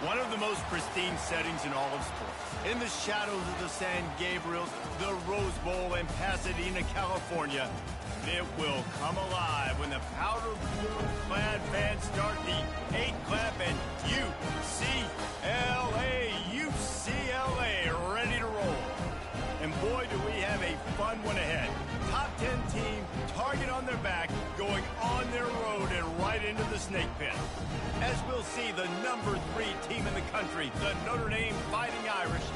One of the most pristine settings in all of sports. In the shadows of the San Gabriels, the Rose Bowl in Pasadena, California, it will come alive when the powder blue-clad fans start the hate clap and UCLA, ready to roll. And boy, do we have a fun one ahead. Top 10 team, target on their back, going on their road and right into the snake pit. As we'll see, the number 3 team in the country, the Notre Dame Fighting Irish,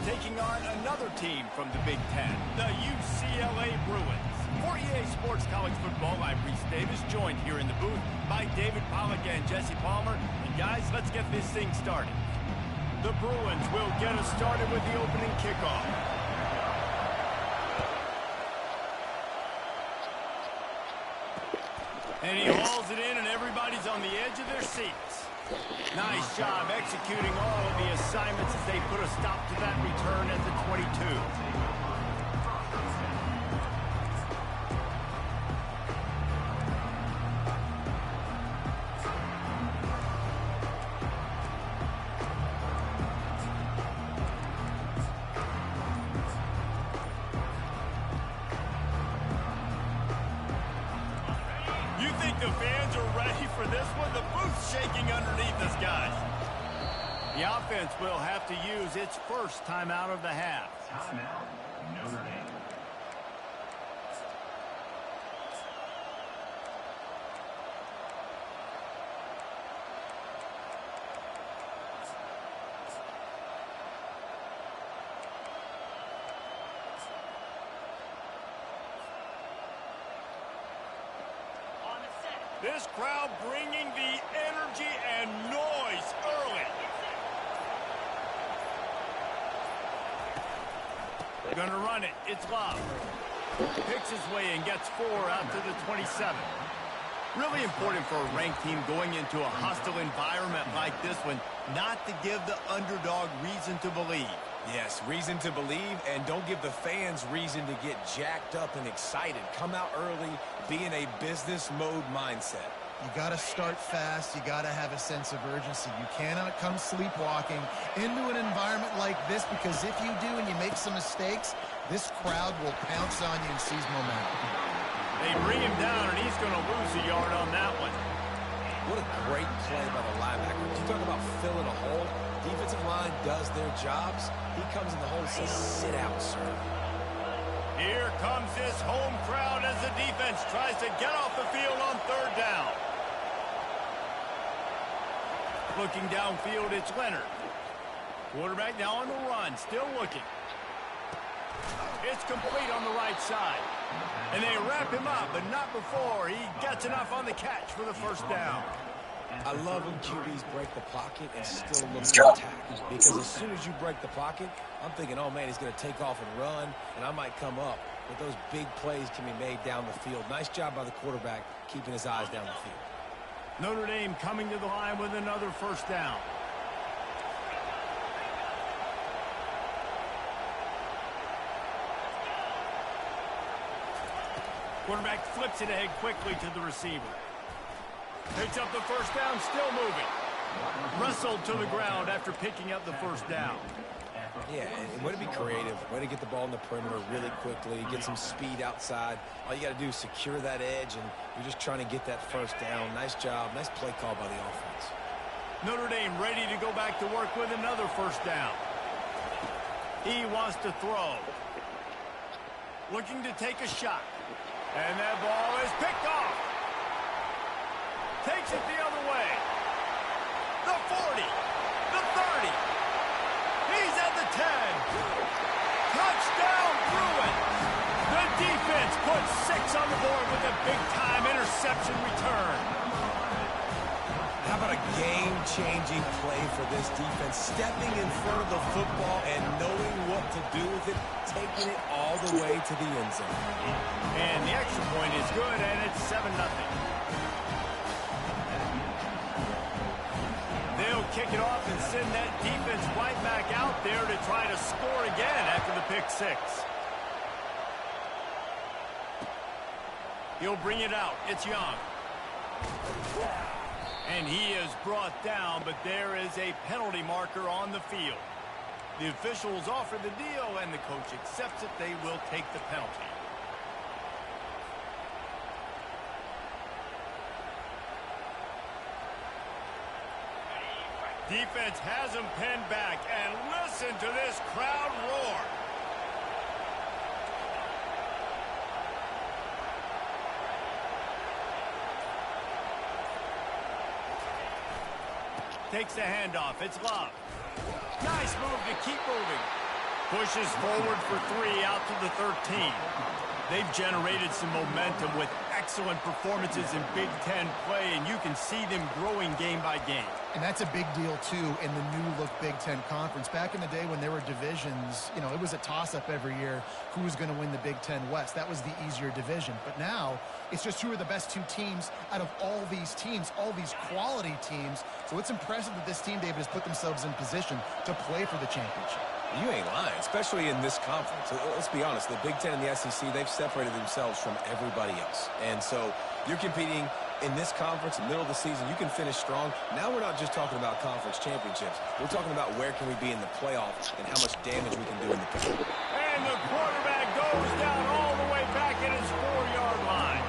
taking on another team from the Big Ten, the UCLA Bruins. For EA Sports College Football, I'm Reese Davis, joined here in the booth by David Pollack and Jesse Palmer. And guys, let's get this thing started. The Bruins will get us started with the opening kickoff. And he hauls it in, and everybody's on the edge of their seats. Nice job executing all of the assignments as they put a stop to that return at the 22. The fans are ready for this one. The booth's shaking underneath us, guys. The offense will have to use its first timeout of the half. Timeout, Notre Dame. This crowd bringing the energy and noise early. They're going to run it. It's Love. Picks his way and gets 4 out to the 27. Really important for a ranked team going into a hostile environment like this one, not to give the underdog reason to believe. Yes, reason to believe, and don't give the fans reason to get jacked up and excited. Come out early, be in a business mode mindset. You got to start fast. You got to have a sense of urgency. You cannot come sleepwalking into an environment like this, because if you do and you make some mistakes, this crowd will pounce on you and seize momentum. They bring him down, and he's going to lose a yard on that one. What a great play by the linebacker. You talk about filling a hole. Defensive line does their jobs. He comes in the hole and says, sit out, sir. Here comes this home crowd as the defense tries to get off the field on 3rd down. Looking downfield, it's Leonard. Quarterback now on the run, still looking. It's complete on the right side. And they wrap him up, but not before he gets enough on the catch for the first down. I love when QBs break the pocket and still look to attack. Because as soon as you break the pocket, I'm thinking, oh, man, he's going to take off and run, and I might come up. But those big plays can be made down the field. Nice job by the quarterback keeping his eyes down the field. Notre Dame coming to the line with another first down. Quarterback flips it ahead quickly to the receiver. Picks up the first down, still moving. Wrestled to the ground after picking up the first down. Yeah, and way to be creative, way to get the ball in the perimeter really quickly, get some speed outside. All you got to do is secure that edge, and you're just trying to get that first down. Nice job, nice play call by the offense. Notre Dame ready to go back to work with another first down. He wants to throw. Looking to take a shot. And that ball is picked off. Takes it the other way. The 40. The 30. He's at the 10. Touchdown Bruins. The defense puts 6 on the board with a big-time interception return. How about a game-changing play for this defense? Stepping in front of the football and knowing what to do with it, taking it all the way to the end zone. And the extra point is good, and it's 7-0. They'll kick it off and send that defense right back out there to try to score again after the pick 6. He'll bring it out. It's Young. And he is brought down, but there is a penalty marker on the field. The officials offer the deal, and the coach accepts it. They will take the penalty. Defense has him pinned back, and listen to this crowd roar. Takes the handoff. It's Love. Nice move to keep moving. Pushes forward for 3 out to the 13. They've generated some momentum with excellent performances in Big Ten play, and you can see them growing game by game. And that's a big deal, too, in the new-look Big Ten Conference. Back in the day when there were divisions, you know, it was a toss-up every year who was going to win the Big Ten West. That was the easier division. But now it's just who are the best 2 teams out of all these teams, all these quality teams. So it's impressive that this team, David, has put themselves in position to play for the championship. You ain't lying, especially in this conference. Let's be honest, the Big Ten and the SEC, they've separated themselves from everybody else. And so you're competing in this conference, middle of the season. You can finish strong. Now we're not just talking about conference championships. We're talking about where can we be in the playoffs and how much damage we can do in the paint. And the quarterback goes down all the way back at his 4-yard line.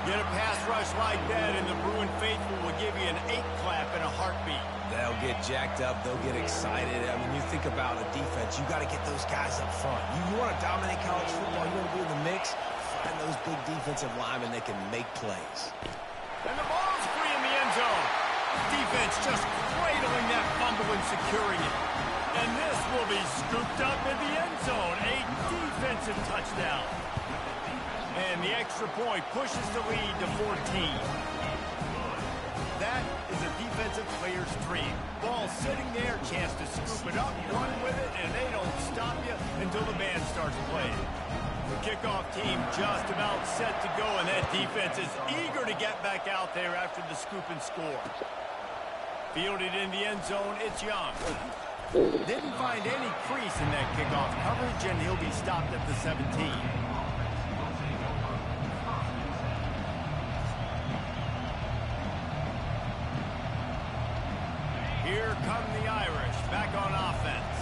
Get a pass rush like that, and the Bruin faithful will give you an 8 clap in a heartbeat. They'll get jacked up. They'll get excited. I mean, you think about a defense. You got to get those guys up front. You want to dominate college football. You want to be in the mix. Find those big defensive linemen that can make plays. And the ball's free in the end zone. Defense just cradling that fumble and securing it. And this will be scooped up in the end zone. A defensive touchdown. And the extra point pushes the lead to 14. That is a defensive player's dream. Ball sitting there, chance to scoop it up, run with it, and they don't stop you until the band starts playing. The kickoff team just about set to go, and that defense is eager to get back out there after the scoop and score. Fielded in the end zone, it's Young. Didn't find any crease in that kickoff coverage, and he'll be stopped at the 17. Here come the Irish back on offense.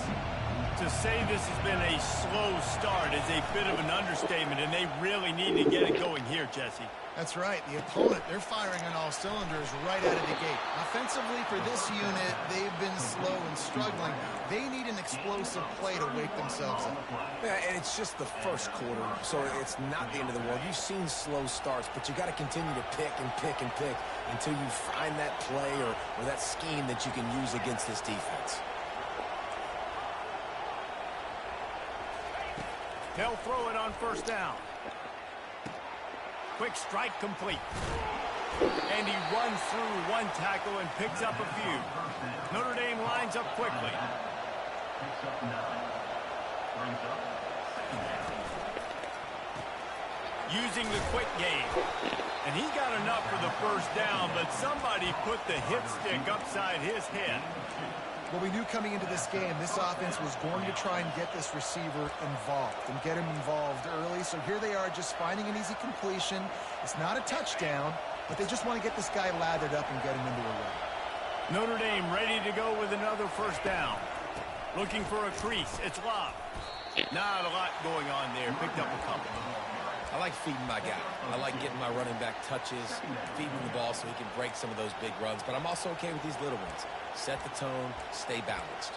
To say this has been a slow start is a bit of an understatement, and they really need to get it going here, Jesse. That's right. The opponent, they're firing on all cylinders right out of the gate. Offensively, for this unit, they've been slow and struggling. They need an explosive play to wake themselves up. Yeah, and it's just the first quarter, so it's not the end of the world. You've seen slow starts, but you got to continue to pick and pick and pick until you find that play or that scheme that you can use against this defense. They'll throw it on first down. Quick strike complete. And he runs through one tackle and picks up a few. Notre Dame lines up quickly. Using the quick game. And he got enough for the first down, but somebody put the hit stick upside his head. Well, we knew coming into this game, this offense was going to try and get this receiver involved and get him involved early. So here they are just finding an easy completion. It's not a touchdown, but they just want to get this guy lathered up and get him into a run. Notre Dame ready to go with another first down. Looking for a crease. It's Love. Not a lot going on there. Picked up a couple. I like feeding my guy. I like getting my running back touches, feeding the ball so he can break some of those big runs. But I'm also okay with these little ones. Set the tone, stay balanced.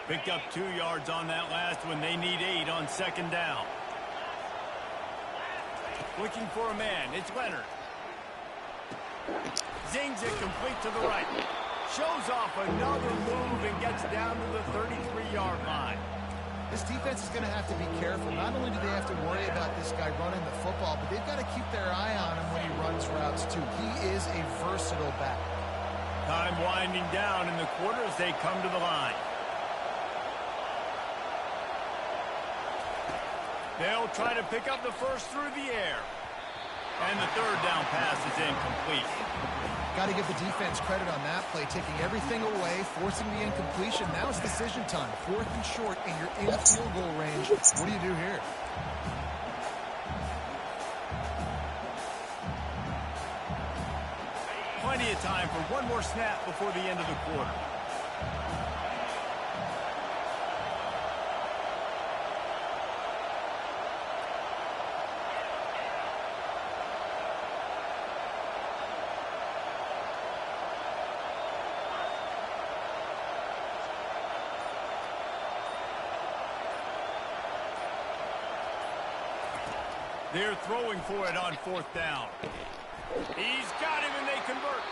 Picked up 2 yards on that last one. They need 8 on second down. Looking for a man. It's Leonard. Zings it complete to the right. Shows off another move and gets down to the 33-yard line. This defense is going to have to be careful. Not only do they have to worry about this guy running the football, but they've got to keep their eye on him when he runs routes, too. He is a versatile back. Time winding down in the quarter as they come to the line. They'll try to pick up the first through the air. And the third down pass is incomplete. Got to give the defense credit on that play, taking everything away, forcing the incompletion. Now it's decision time. 4th and short, and you're in field goal range. What do you do here? Plenty of time for one more snap before the end of the quarter. They're throwing for it on 4th down. He's got him, and they convert.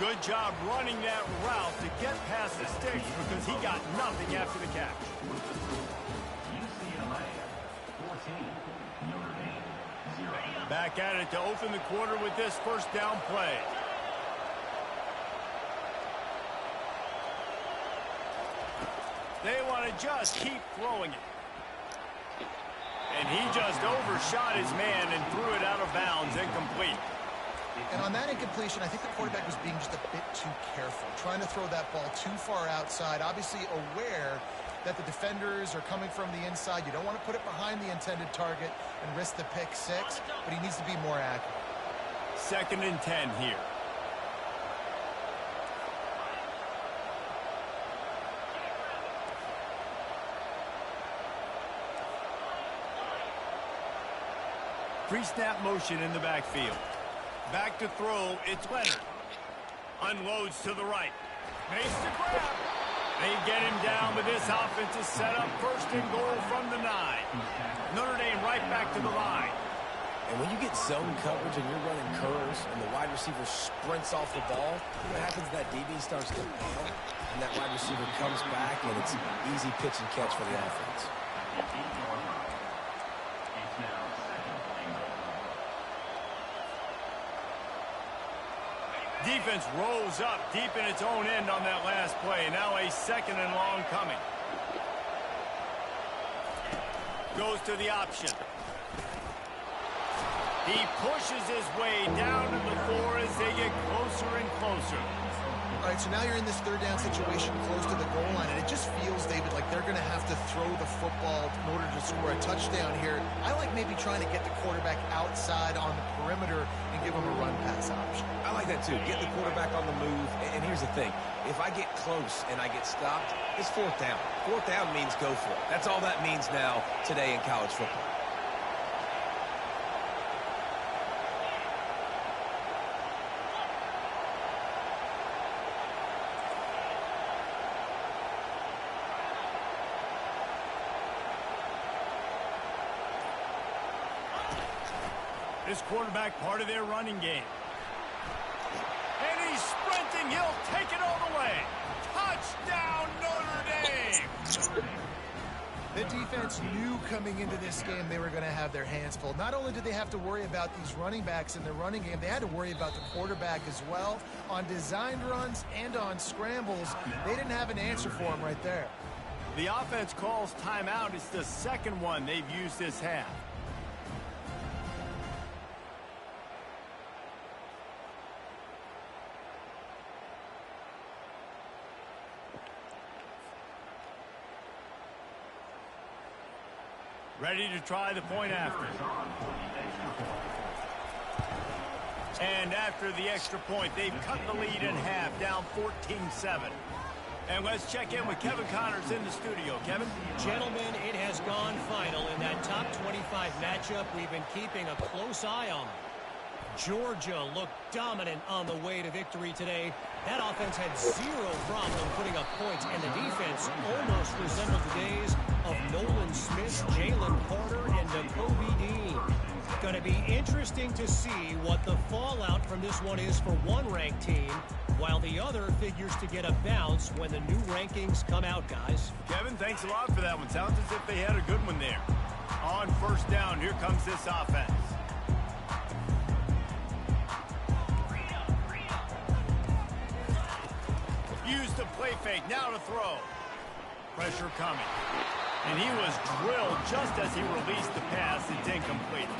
Good job running that route to get past the sticks because he got nothing after the catch. UCLA 14, Notre Dame 0. Back at it to open the quarter with this first down play. They want to just keep throwing it. And he just overshot his man and threw it out of bounds, incomplete. And on that incompletion, I think the quarterback was being just a bit too careful, trying to throw that ball too far outside, obviously aware that the defenders are coming from the inside. You don't want to put it behind the intended target and risk the pick 6, but he needs to be more accurate. 2nd and 10 here. Pre-snap motion in the backfield. Back to throw, it's Leonard. Unloads to the right. Makes the grab. They get him down, but this offense is set up 1st and goal from the 9. Notre Dame right back to the line. And when you get zone coverage and you're running curls and the wide receiver sprints off the ball, what happens is that DB starts to bail, and that wide receiver comes back, and it's easy pitch and catch for the offense. Defense rolls up deep in its own end on that last play. Now a 2nd and long coming. Goes to the option. He pushes his way down to the 4 as they get get closer and closer. All right, so now you're in this third down situation close to the goal line, and it just feels, David, like they're going to have to throw the football in order to score a touchdown here. I like maybe trying to get the quarterback outside on the perimeter and give him a run-pass option. I like that too. Get the quarterback on the move. And here's the thing. If I get close and I get stopped, it's fourth down. Fourth down means go for it. That's all that means now today in college football. This quarterback part of their running game. And he's sprinting. He'll take it all the way. Touchdown, Notre Dame! The defense knew coming into this game they were going to have their hands full. Not only did they have to worry about these running backs in their running game, they had to worry about the quarterback as well. On designed runs and on scrambles, they didn't have an answer for him right there. The offense calls timeout. It's the second one they've used this half. Ready to try the point after. And after the extra point, they've cut the lead in half, down 14-7. And let's check in with Kevin Connors in the studio. Kevin? Gentlemen, it has gone final in that top 25 matchup. We've been keeping a close eye on them. Georgia looked dominant on the way to victory today. That offense had zero problem putting up points, and the defense almost resembled the days of Nolan Smith, Jalen Carter, and Jacoby Dean. Going to be interesting to see what the fallout from this one is for one ranked team, while the other figures to get a bounce when the new rankings come out, guys. Kevin, thanks a lot for that one. Sounds as if they had a good one there. On first down, here comes this offense. Use the play fake, now to throw. Pressure coming. And he was drilled just as he released the pass. It's incomplete.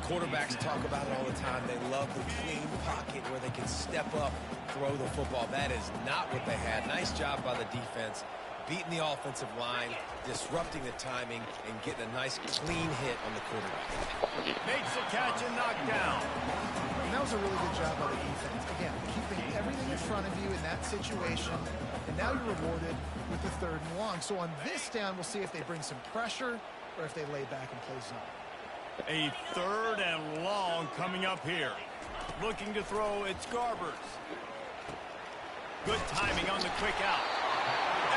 Quarterbacks talk about it all the time. They love the clean pocket where they can step up, throw the football. That is not what they had. Nice job by the defense, beating the offensive line, disrupting the timing, and getting a nice clean hit on the quarterback. Makes the catch and knocked down. And that was a really good job by the defense. Again, keeping everything in front of you in that situation, and now you're rewarded with the third and long. So on this down, we'll see if they bring some pressure or if they lay back and play zone. A third and long coming up here. Looking to throw, it's Garbers. Good timing on the quick out.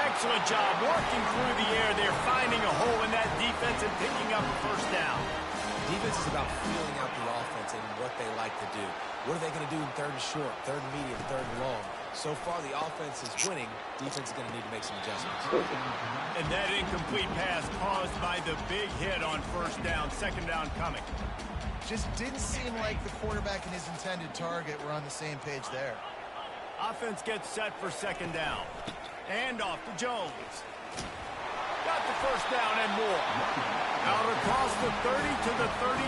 Excellent job working through the air. They're finding a hole in that defense and picking up a first down. Defense is about feeling out the offense and what they like to do. What are they going to do in third and short, third and medium, third and long? So far, the offense is winning. Defense is going to need to make some adjustments. And that incomplete pass caused by the big hit on first down. Second down coming. Just didn't seem like the quarterback and his intended target were on the same page there. Offense gets set for second down. And off to Jones. Got the first down and more. Out across the 30 to the 39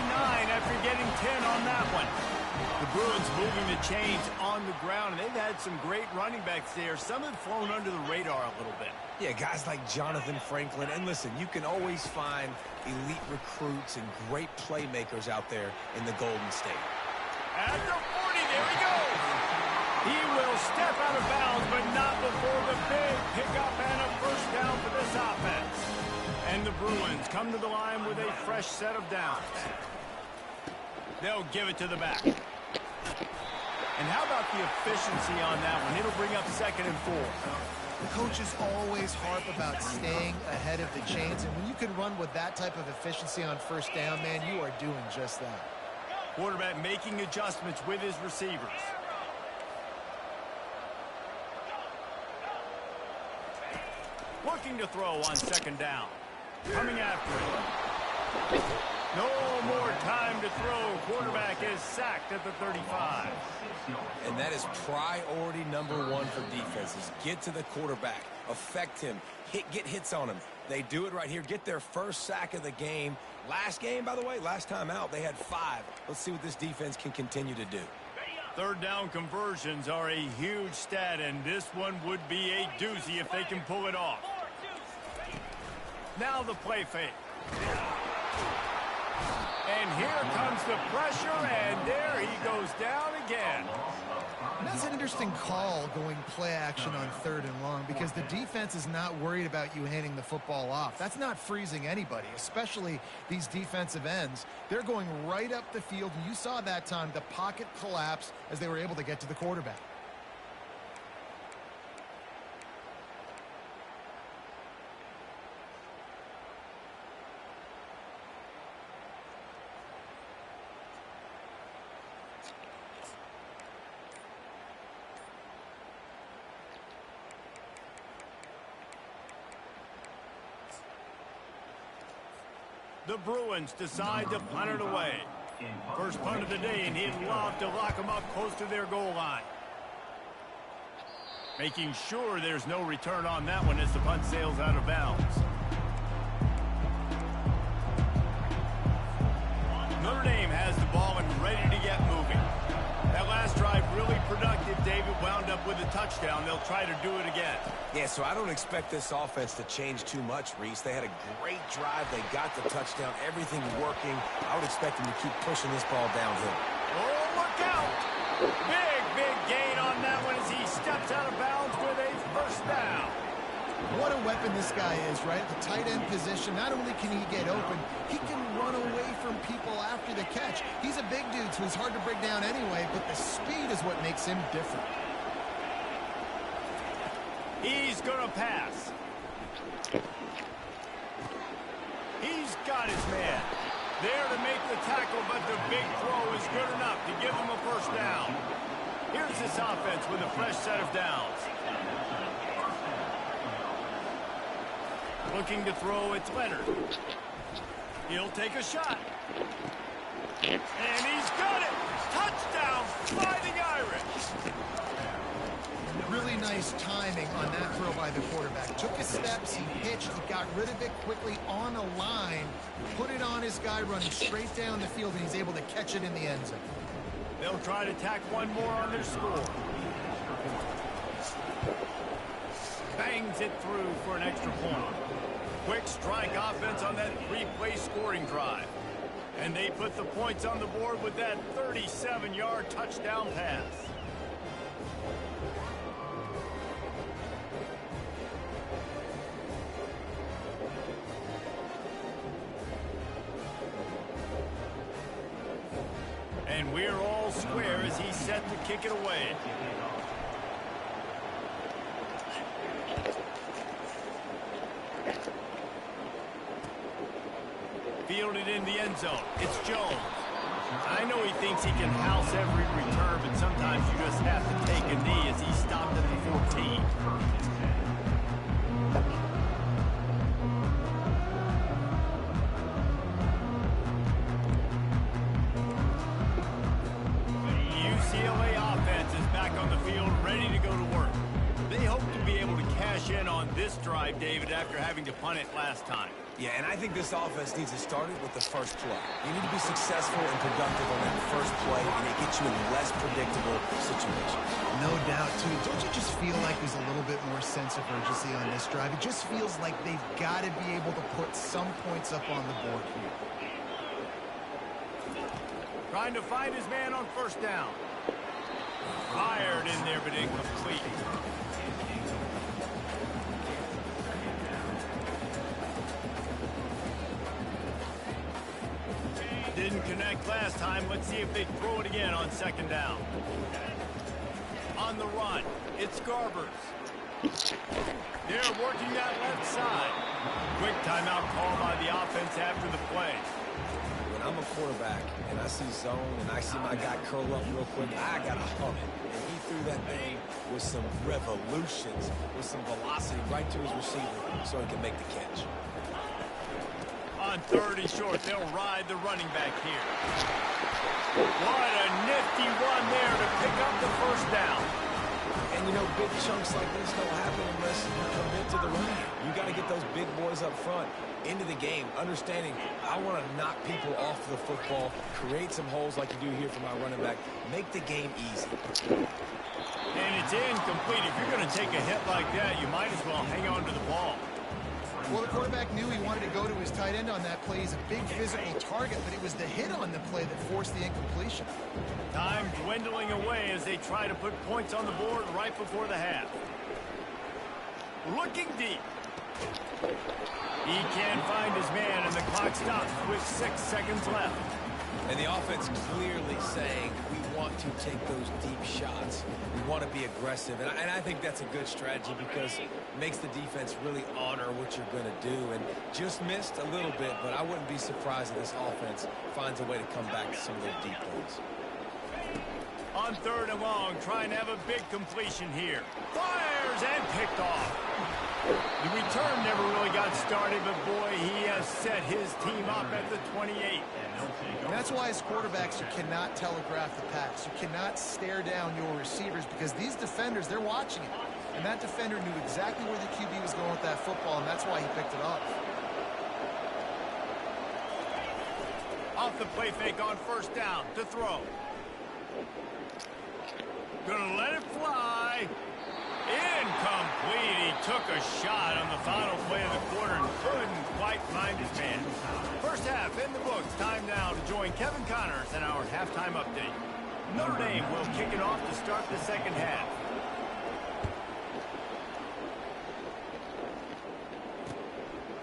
after getting 10 on that one. The Bruins moving the chains on the ground, and they've had some great running backs there. Some have flown under the radar a little bit. Yeah, guys like Jonathan Franklin. And listen, you can always find elite recruits and great playmakers out there in the Golden State. At the 40, there he goes. He will step out of bounds, but not before the big pickup and a first down for this offense. And the Bruins come to the line with a fresh set of downs. They'll give it to the back. And how about the efficiency on that one? It'll bring up second and 4. The coaches always harp about staying ahead of the chains, and when you can run with that type of efficiency on first down, man, you are doing just that. Quarterback making adjustments with his receivers. Looking to throw on second down. Coming after it. No more time to throw. Quarterback is sacked at the 35. And that is priority number one for defenses. Get to the quarterback. Affect him. Get hits on him. They do it right here. Get their first sack of the game. Last game, by the way, last time out, they had 5. Let's see what this defense can continue to do. Third down conversions are a huge stat, and this one would be a doozy if they can pull it off. Now the play fake. And here comes the pressure, and there he goes down again. That's an interesting call, going play action on 3rd and long, because the defense is not worried about you handing the football off. That's not freezing anybody, especially these defensive ends. They're going right up the field, and you saw that time the pocket collapse as they were able to get to the quarterback. The Bruins decide to punt it away. First punt of the day, and he'd love to lock them up close to their goal line. Making sure there's no return on that one as the punt sails out of bounds. Notre Dame has the ball and ready to get moving. That last drive really productive. David wound up with a touchdown. They'll try to do it again. Yeah, so I don't expect this offense to change too much, Reese. They had a great drive. They got the touchdown. Everything working. I would expect them to keep pushing this ball downhill. Oh, look out! Big gain on that one as he steps out of bounds with a first down. What a weapon this guy is, right? The tight end position, not only can he get open, he can run away from people after the catch. He's a big dude, so he's hard to break down anyway, but the speed is what makes him different. He's going to pass. He's got his man. There to make the tackle, but the big throw is good enough to give him a first down. Here's this offense with a fresh set of downs. Looking to throw, it's Leonard. He'll take a shot. And he's got it! Touchdown, Fighting Irish! Really nice timing on that throw by the quarterback. Took his steps, he pitched, he got rid of it quickly on a line, put it on his guy running straight down the field, and he's able to catch it in the end zone. They'll try to tack one more on their score. Bangs it through for an extra point. Quick strike offense on that 3-play scoring drive. And they put the points on the board with that 37-yard touchdown pass. And we're all square as he's set to kick it away. Fielded in the end zone. It's Jones. I know he thinks he can house every return, but sometimes you just have to take a knee as he stopped at the 14. UCLA offense is back on the field, ready to go to work. They hope to be able to cash in on this drive, David, after having to punt it last time. Yeah, and I think this offense needs to start it with the first play. You need to be successful and productive on that first play, and it gets you in less predictable situations. No doubt, too. Don't you just feel like there's a little bit more sense of urgency on this drive? It just feels like they've got to be able to put some points up on the board here. Trying to find his man on first down. Fired in there, but incomplete. Didn't connect last time. Let's see if they throw it again on second down. On the run, it's Garbers. They're working that left side. Quick timeout call by the offense after the play. When I'm a quarterback and I see zone and I see my guy curl up real quick, I got to hum it. And he threw that thing with some revolutions, with some velocity right to his receiver so he can make the catch. On third and short, they'll ride the running back here. What a nifty run there to pick up the first down. And, you know, big chunks like this don't happen unless you commit to the run. You got to get those big boys up front. into the game, understanding I want to knock people off the football, create some holes like you do here for my running back, make the game easy. And it's incomplete. If you're going to take a hit like that, you might as well hang on to the ball. Well, the quarterback knew he wanted to go to his tight end on that play. He's a big physical target, but it was the hit on the play that forced the incompletion. Time dwindling away as they try to put points on the board right before the half. Looking deep. He can't find his man, and the clock stops with 6 seconds left. And the offense clearly saying, we want to take those deep shots. We want to be aggressive. And I think that's a good strategy because it makes the defense really honor what you're going to do. And just missed a little bit, but I wouldn't be surprised if this offense finds a way to come back to some of those deep plays. On 3rd and long, trying to have a big completion here. Fires and picked off. The return never really got started, but boy, he has set his team up at the 28. And that's why as quarterbacks, you cannot telegraph the pass. You cannot stare down your receivers because these defenders, they're watching it. And that defender knew exactly where the QB was going with that football, and that's why he picked it off. Off the play fake on 1st down to throw. Gonna let it fly. Incomplete. He took a shot on the final play of the quarter and couldn't quite find his man. First half in the books. Time now to join Kevin Connors in our halftime update. Notre Dame will kick it off to start the second half.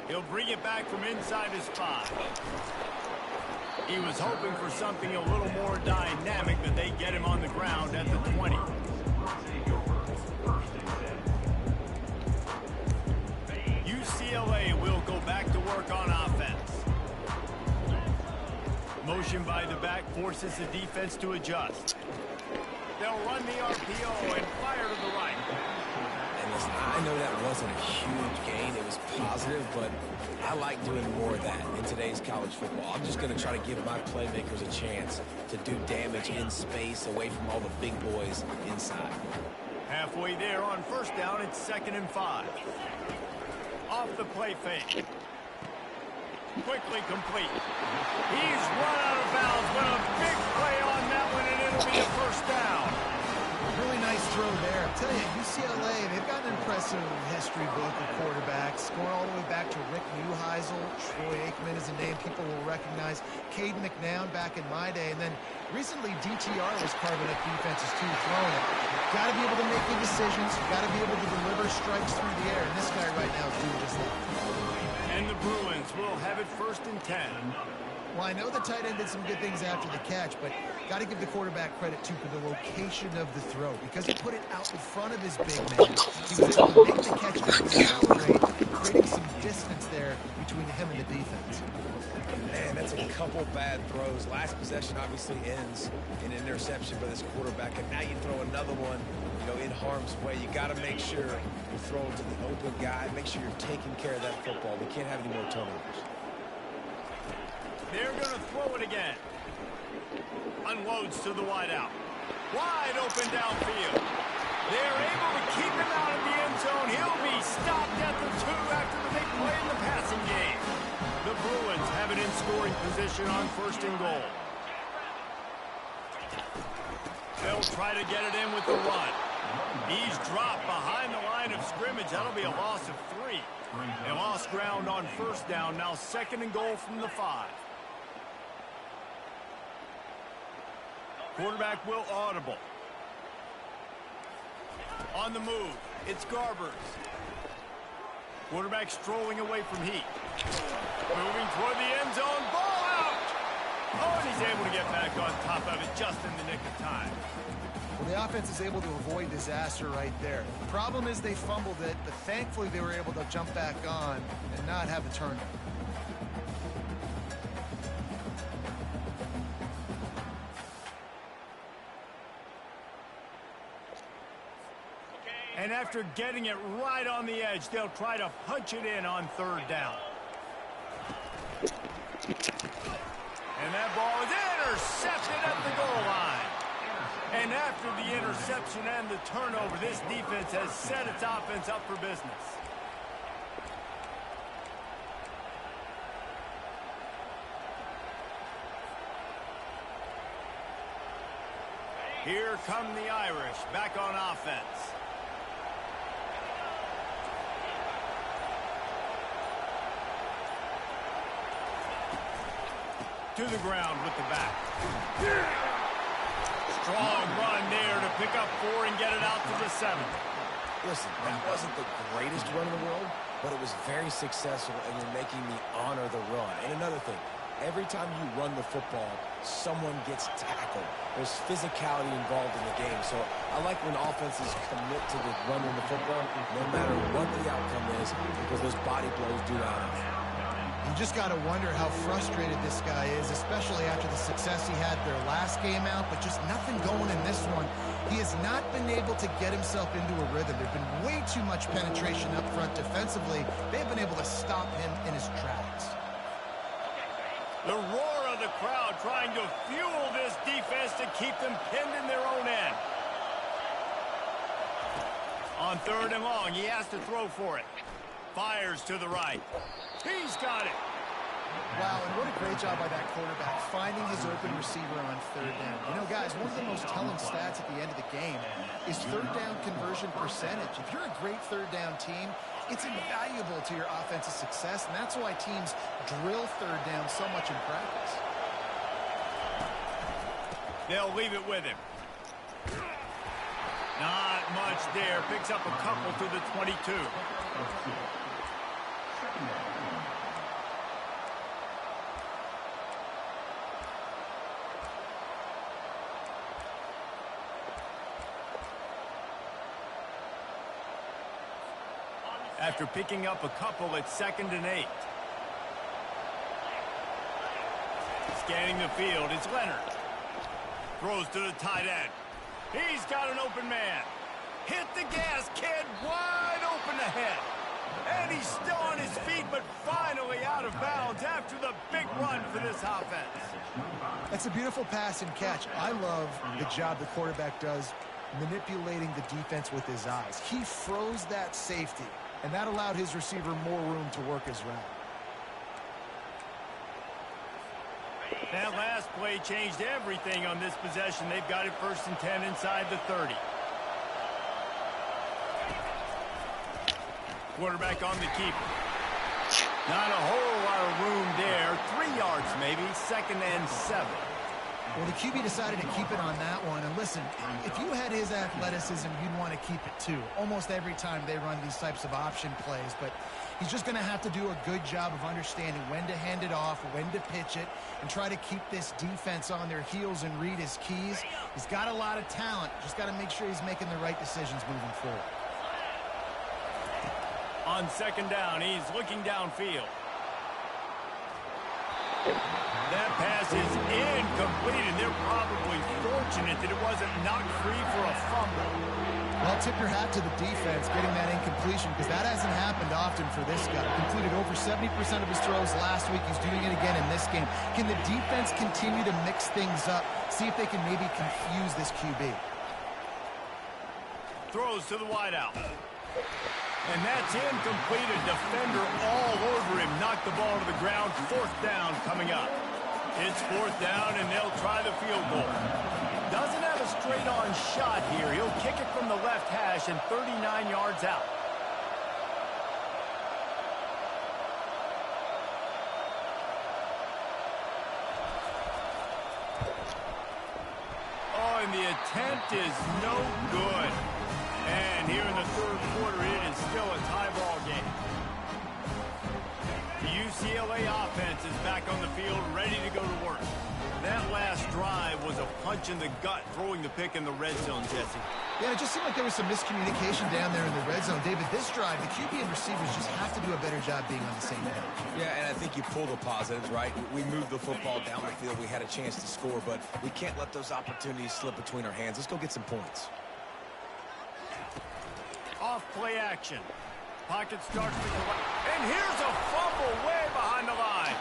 He'll bring it back from inside his 5. He was hoping for something a little more dynamic, but they get him on the ground at the 20. UCLA will go back to work on offense. Motion by the back forces the defense to adjust. They'll run the RPO and fire to the right. And listen, I know that wasn't a huge gain. It was positive, but I like doing more of that in today's college football. I'm just going to try to give my playmakers a chance to do damage in space away from all the big boys inside. Halfway there on 1st down, it's 2nd and 5. Off the play fake. Quickly complete. He's run out of bounds, but a big play on that one, and it'll be a 1st down. Really nice throw there. I tell you, UCLA, they've got an impressive history book of quarterbacks. Going all the way back to Rick Neuheisel. Troy Aikman is a name people will recognize. Caden McNown back in my day. And then recently, DTR was carving up defenses too, throwing it. Got to be able to make good decisions. Got to be able to deliver strikes through the air. And this guy right now is doing just that. And the Bruins will have it 1st and 10. Well, I know the tight end did some good things after the catch, but got to give the quarterback credit, too, for the location of the throw. Because he put it out in front of his big man, he was able to make the catch and accelerate, creating some distance there between him and the defense. Man, that's a couple bad throws. Last possession obviously ends in an interception by this quarterback, and now you throw another one, in harm's way. You got to make sure you're throwing to the open guy. Make sure you're taking care of that football. We can't have any more turnovers. They're going to throw it again. Unloads to the wideout. Wide open downfield. They're able to keep him out of the end zone. He'll be stopped at the 2 after the big play in the passing game. The Bruins have it in scoring position on 1st and goal. They'll try to get it in with the run. He's dropped behind the line of scrimmage. That'll be a loss of 3. They lost ground on 1st down. Now 2nd and goal from the 5. Quarterback will audible. On the move, it's Garbers. Quarterback strolling away from heat. Moving toward the end zone, ball out! Oh, and he's able to get back on top of it just in the nick of time. Well, the offense is able to avoid disaster right there. The problem is they fumbled it, but thankfully they were able to jump back on and not have a turnover. And after getting it right on the edge, they'll try to punch it in on 3rd down. And that ball is intercepted at the goal line. And after the interception and the turnover, this defense has set its offense up for business. Here come the Irish back on offense. To the ground with the back. Strong run there to pick up 4 and get it out to the 7. Listen, that wasn't the greatest run in the world, but it was very successful, and you're making me honor the run. And another thing, every time you run the football, someone gets tackled. There's physicality involved in the game. So I like when offenses commit to the running the football, no matter what the outcome is, because those body blows do add up. You just got to wonder how frustrated this guy is, especially after the success he had their last game out, but just nothing going in this one. He has not been able to get himself into a rhythm. There's been way too much penetration up front defensively. They've been able to stop him in his tracks. The roar of the crowd trying to fuel this defense to keep them pinned in their own end. On 3rd and long, he has to throw for it. Fires to the right. He's got it. Wow, and what a great job by that quarterback, finding his open receiver on 3rd down. You know, guys, one of the most telling stats at the end of the game is 3rd down conversion percentage. If you're a great 3rd down team, it's invaluable to your offensive success, and that's why teams drill 3rd down so much in practice. They'll leave it with him. Not much there. Picks up a couple to the 22. After picking up a couple at 2nd and 8. Scanning the field, it's Leonard. Throws to the tight end. He's got an open man. Hit the gas, kid. Wide open ahead. And he's still on his feet, but finally out of bounds after the big run for this offense. That's a beautiful pass and catch. I love the job the quarterback does manipulating the defense with his eyes. He froze that safety, and that allowed his receiver more room to work his route. That last play changed everything on this possession. They've got it 1st and 10 inside the 30. Quarterback on the keeper. Not a whole lot of room there. 3 yards maybe. 2nd and 7. Well, the QB decided to keep it on that one. And listen, if you had his athleticism, you'd want to keep it too. Almost every time they run these types of option plays. But he's just going to have to do a good job of understanding when to hand it off, when to pitch it, and try to keep this defense on their heels and read his keys. He's got a lot of talent. Just got to make sure he's making the right decisions moving forward. On 2nd down, he's looking downfield. That pass is incomplete, and they're probably fortunate that it wasn't knocked free for a fumble. Well, tip your hat to the defense getting that incompletion, because that hasn't happened often for this guy. Completed over 70% of his throws last week. He's doing it again in this game. Can the defense continue to mix things up, see if they can maybe confuse this QB? Throws to the wideout. And that's incomplete. A defender all over him. Knocked the ball to the ground. 4th down coming up. It's 4th down, and they'll try the field goal. Doesn't have a straight-on shot here. He'll kick it from the left hash and 39 yards out. Oh, and the attempt is no good. And here in the 3rd quarter, it is still a tie ball game. The UCLA offense is back on the field, ready to go to work. That last drive was a punch in the gut, throwing the pick in the red zone, Jesse. Yeah, it just seemed like there was some miscommunication down there in the red zone. David, this drive, the QB and receivers just have to do a better job being on the same page. Yeah, and I think you pull the positives, right? We moved the football down the field. We had a chance to score, but we can't let those opportunities slip between our hands. Let's go get some points. Off play action. Pocket starts to collect. And here's a fumble way behind the line.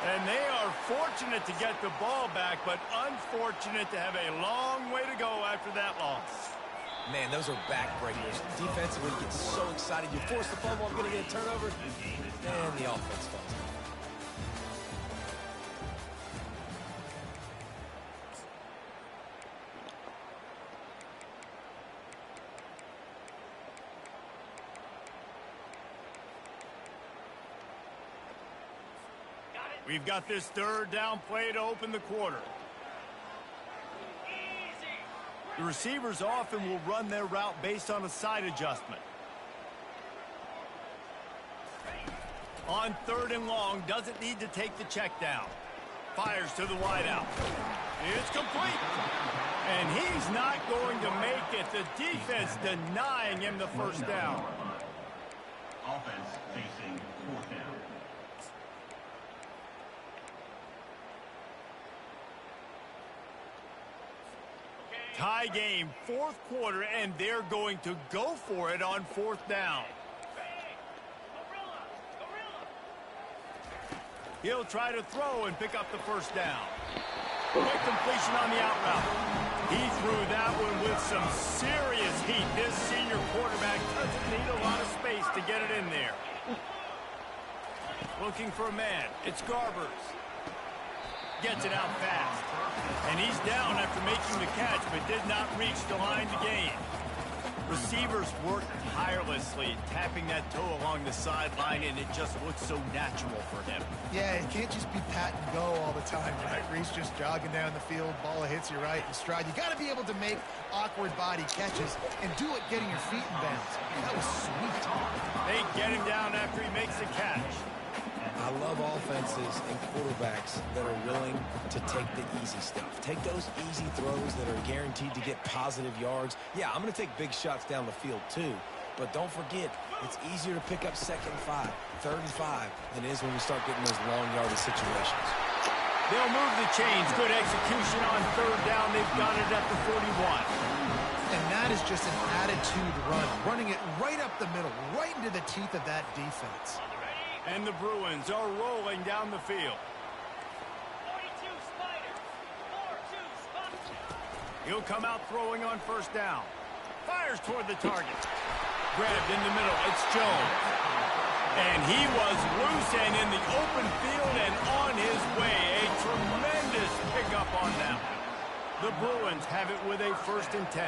And they are fortunate to get the ball back, but unfortunate to have a long way to go after that loss. Man, those are backbreakers. Defensively, you get so excited. You force the fumble, I'm going to get a turnover, and the offense falls. We've got this third down play to open the quarter. The receivers often will run their route based on a side adjustment. On third and long, doesn't need to take the check down. Fires to the wideout. It's complete. And he's not going to make it. The defense denying him the first down. Offense facing fourth down. Tie game, fourth quarter, and they're going to go for it on fourth down. He'll try to throw and pick up the first down. Quick completion on the out route. He threw that one with some serious heat. This senior quarterback doesn't need a lot of space to get it in there. Looking for a man. It's Garbers. Gets it out fast. And he's down after making the catch, but did not reach the line to gain. Receivers work tirelessly, tapping that toe along the sideline, and it just looks so natural for him. Yeah, it can't just be pat and go all the time, right? Reese just jogging down the field, ball hits you right in stride. You got to be able to make awkward body catches and do it getting your feet in bounds. That was sweet. They get him down after he makes the catch. I love offenses and quarterbacks that are willing to take the easy stuff. Take those easy throws that are guaranteed to get positive yards. Yeah, I'm going to take big shots down the field too. But don't forget, it's easier to pick up second and 5, third and 5 than it is when we start getting those long yardage situations. They'll move the chains. Good execution on third down. They've got it at the 41. And that is just an attitude run, running it right up the middle, right into the teeth of that defense. And the Bruins are rolling down the field. 42 Spiders. 4-2 Spiders. He'll come out throwing on first down. Fires toward the target. Grabbed in the middle. It's Jones. And he was loose and in the open field and on his way. A tremendous pickup on them. The Bruins have it with a 1st and 10.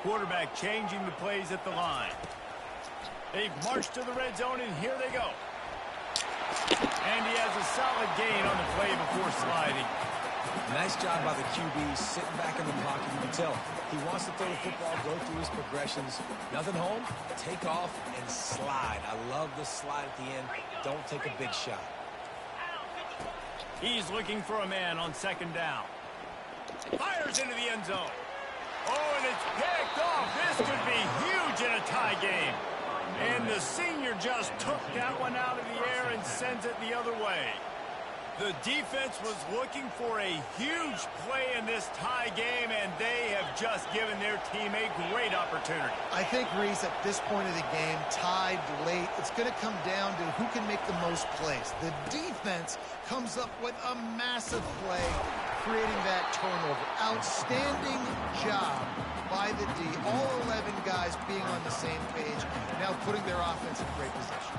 Quarterback changing the plays at the line. They've marched to the red zone, and here they go. And he has a solid gain on the play before sliding. Nice job by the QB, sitting back in the pocket. You can tell he wants to throw the football, go through his progressions. Nothing home, take off, and slide. I love the slide at the end. Don't take a big shot. He's looking for a man on second down. Fires into the end zone. Oh, and it's picked off. This could be huge in a tie game. And the senior just took that one out of the air and sends it the other way. The defense was looking for a huge play in this tie game, and they have just given their team a great opportunity. I think, Reese, at this point of the game, tied late, it's going to come down to who can make the most plays. The defense comes up with a massive play, creating that turnover. Outstanding job by the D. All 11 guys being on the same page, now putting their offense in great position.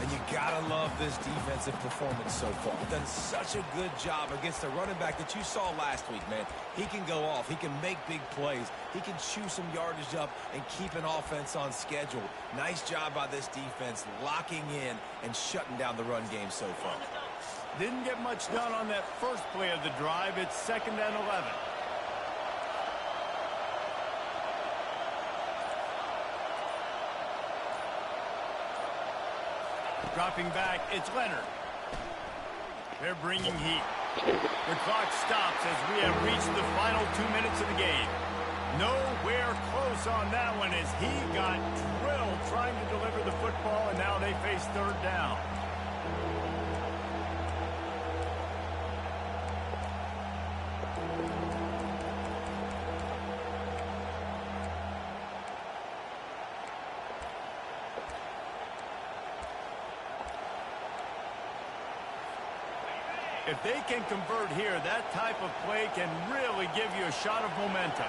And you gotta love this defensive performance so far. Done such a good job against the running back that you saw last week, man. He can go off. He can make big plays. He can chew some yardage up and keep an offense on schedule. Nice job by this defense locking in and shutting down the run game so far. Didn't get much done on that first play of the drive. It's 2nd and 11. Dropping back, it's Leonard. They're bringing heat. The clock stops as we have reached the final 2 minutes of the game. Nowhere close on that one as he got drilled trying to deliver the football, and now they face third down. If they can convert here, that type of play can really give you a shot of momentum.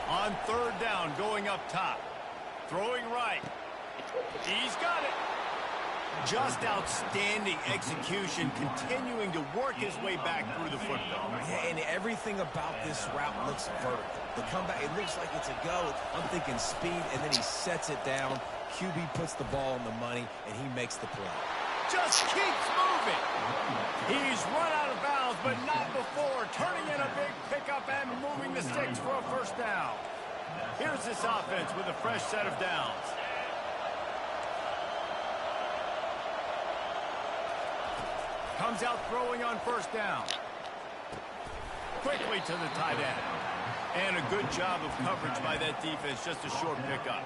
On third down, going up top. Throwing right. He's got it. Just outstanding execution, continuing to work his way back through the football. Yeah, and everything about this route looks vertical. The comeback, it looks like it's a go. I'm thinking speed, and then he sets it down. QB puts the ball on the money, and he makes the play. Just keeps moving. He's run out of bounds, but not before. Turning in a big pickup and moving the sticks for a first down. Here's this offense with a fresh set of downs. Comes out throwing on first down. Quickly to the tight end. And a good job of coverage by that defense, just a short pickup.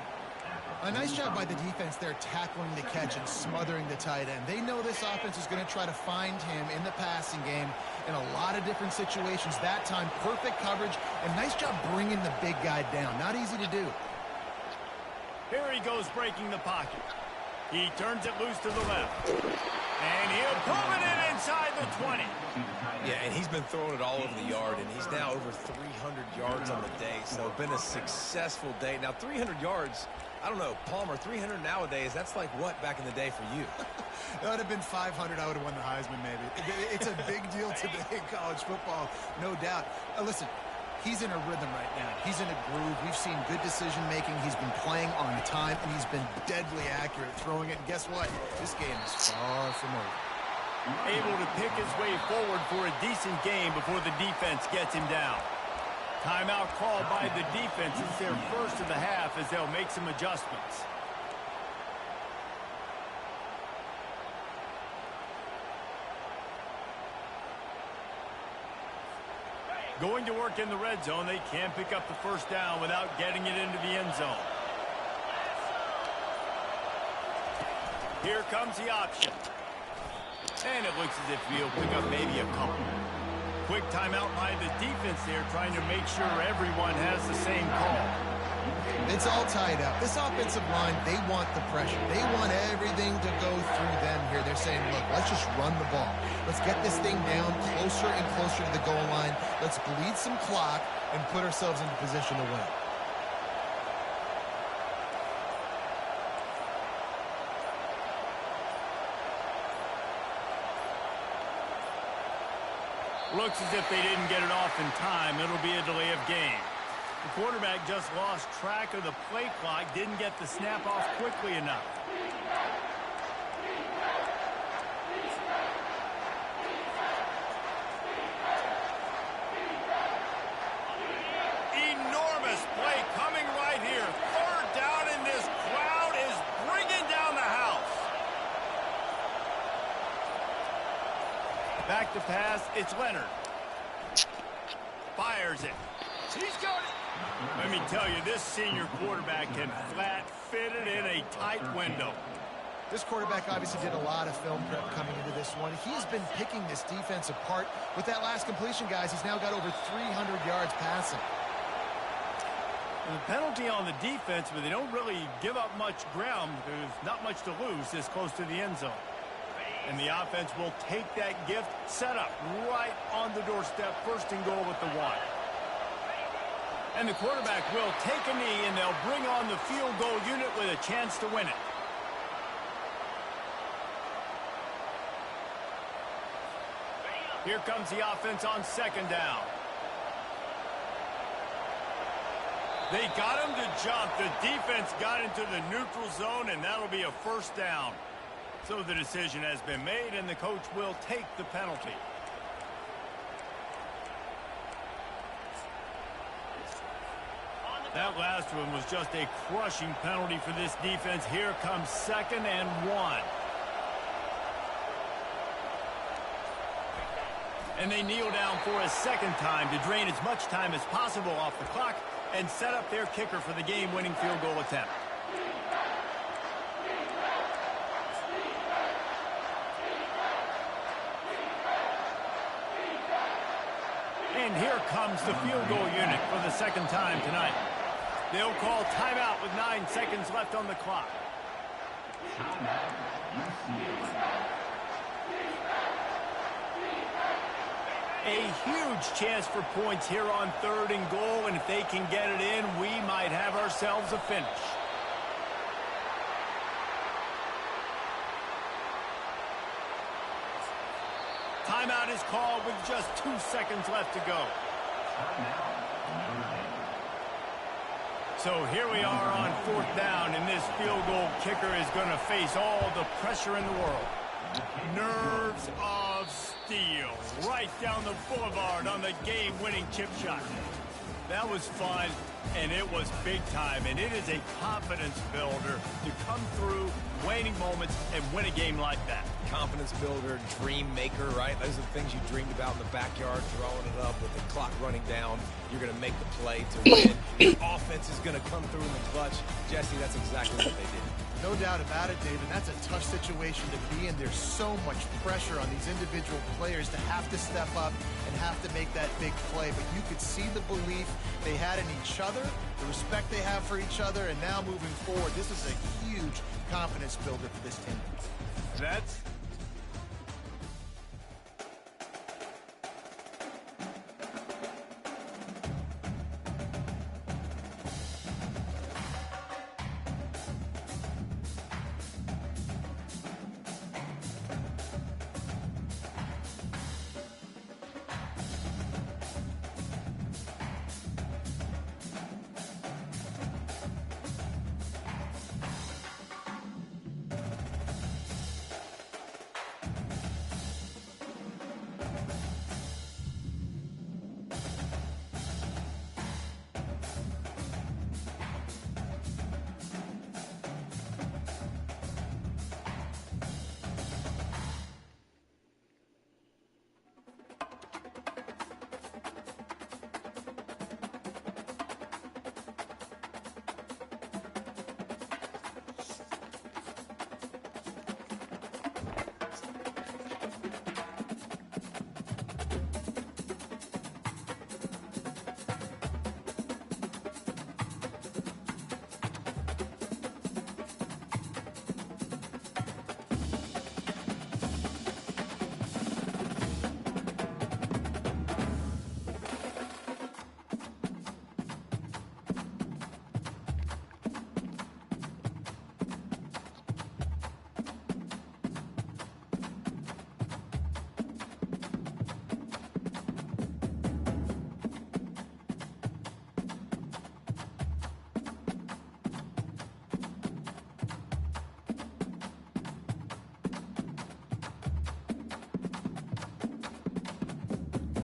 A nice job by the defense there tackling the catch and smothering the tight end. They know this offense is going to try to find him in the passing game in a lot of different situations. That time, perfect coverage and nice job bringing the big guy down. Not easy to do. Here he goes breaking the pocket. He turns it loose to the left. And he'll pull it in inside the 20. Yeah, and he's been throwing it all over the yard, and he's now over 300 yards on the day. So been a successful day. Now, 300 yards, I don't know, Palmer, 300 nowadays, that's like what back in the day for you? That would have been 500. I would have won the Heisman, maybe. It's a big deal today in college football, no doubt. Listen, he's in a rhythm right now. He's in a groove. We've seen good decision-making. He's been playing on time, and he's been deadly accurate throwing it. And guess what? This game is far from over. Able to pick his way forward for a decent game before the defense gets him down. Timeout called by the defense. It's their first of the half as they'll make some adjustments. Going to work in the red zone. They can't pick up the first down without getting it into the end zone. Here comes the option. And it looks as if he'll pick up maybe a couple. Quick timeout by the defense there, trying to make sure everyone has the same call. It's all tied up. This offensive line, they want the pressure. They want everything to go through them here. They're saying, look, let's just run the ball. Let's get this thing down closer and closer to the goal line. Let's bleed some clock and put ourselves into position to win. Looks as if they didn't get it off in time. It'll be a delay of game. The quarterback just lost track of the play clock, didn't get the snap off quickly enough. Enormous play coming right here. Third down, and this crowd is bringing down the house. Back to pass, it's Leonard. Fires it. He's got it. Let me tell you, this senior quarterback can flat fit it in a tight window. This quarterback obviously did a lot of film prep coming into this one. He's been picking this defense apart. With that last completion, guys, he's now got over 300 yards passing. The penalty on the defense, but they don't really give up much ground. There's not much to lose this close to the end zone. And the offense will take that gift, set up right on the doorstep, first and goal with the one. And the quarterback will take a knee, and they'll bring on the field goal unit with a chance to win it. Here comes the offense on second down. They got him to jump. The defense got into the neutral zone, and that'll be a first down. So the decision has been made, and the coach will take the penalty. That last one was just a crushing penalty for this defense. Here comes 2nd and 1. And they kneel down for a second time to drain as much time as possible off the clock and set up their kicker for the game-winning field goal attempt. And here comes the field goal unit for the second time tonight. They'll call timeout with 9 seconds left on the clock. A huge chance for points here on 3rd and goal, and if they can get it in, we might have ourselves a finish. call with just 2 seconds left to go. So here we are on 4th down, and this field goal kicker is going to face all the pressure in the world. Nerves of steel right down the boulevard on the game-winning chip shot. That was fun, and it was big time, and it is a confidence builder to come through waning moments and win a game like that. Confidence builder, dream maker, right? Those are the things you dreamed about in the backyard, throwing it up with the clock running down. You're going to make the play to win. The offense is going to come through in the clutch. Jesse, that's exactly what they did. No doubt about it, David. That's a tough situation to be in. There's so much pressure on these individual players to have to step up and have to make that big play. But you could see the belief they had in each other, the respect they have for each other, and now moving forward, this is a huge confidence builder for this team. That's